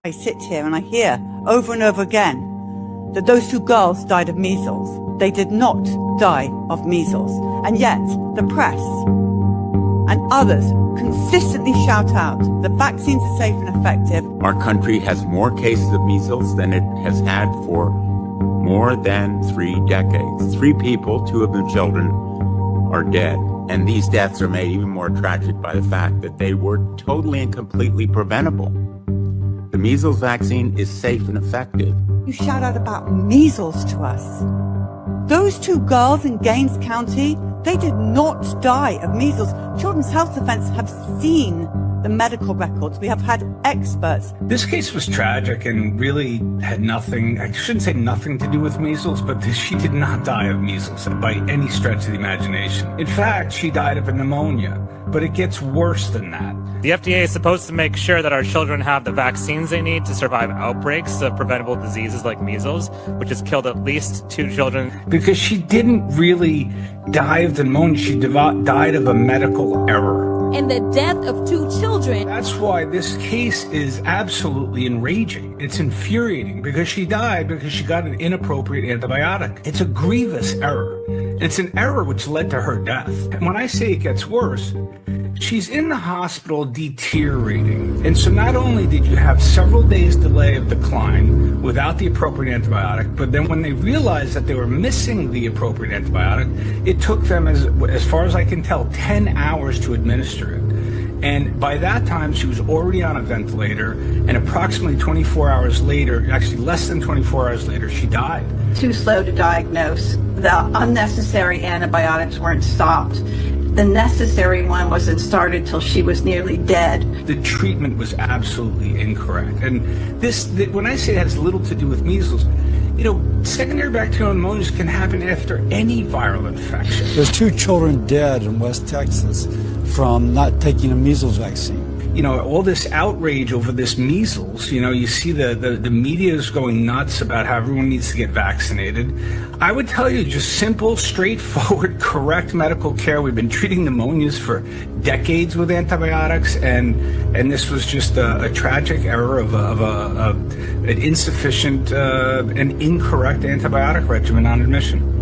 I sit here and I hear over and over again that those 2 girls died of measles. They did not die of measles. And yet the press and others consistently shout out that vaccines are safe and effective. Our country has more cases of measles than it has had for more than 3 decades. 3 people, 2 of them children, are dead. And these deaths are made even more tragic by the fact that they were totally and completely preventable. The measles vaccine is safe and effective. You shout out about measles to us. Those 2 girls in Gaines County, they did not die of measles. Children's Health Defense have seen the medical records. We have had experts. This case was tragic and really had nothing, I shouldn't say nothing to do with measles, but she did not die of measles by any stretch of the imagination. In fact, she died of a pneumonia, but it gets worse than that. The FDA is supposed to make sure that our children have the vaccines they need to survive outbreaks of preventable diseases like measles, which has killed at least 2 children. Because she didn't really die of the pneumonia, she died of a medical error. And the death of 2 children. That's why this case is absolutely enraging. It's infuriating because she died because she got an inappropriate antibiotic. It's a grievous error. It's an error which led to her death. And when I say it gets worse, she's in the hospital deteriorating. And so not only did you have several days delay of decline without the appropriate antibiotic, but then when they realized that they were missing the appropriate antibiotic, it took them, as far as I can tell, 10 hours to administer it. And by that time, she was already on a ventilator, and approximately 24 hours later, actually less than 24 hours later, she died. Too slow to diagnose. The unnecessary antibiotics weren't stopped. The necessary one wasn't started till she was nearly dead. The treatment was absolutely incorrect. And when I say it has little to do with measles, secondary bacterial pneumonias can happen after any viral infection. There's 2 children dead in West Texas from not taking a measles vaccine. All this outrage over this measles, you see the media is going nuts about how everyone needs to get vaccinated. I would tell you just simple, straightforward, correct medical care. We've been treating pneumonias for decades with antibiotics, and this was just a tragic error of an insufficient and incorrect antibiotic regimen on admission.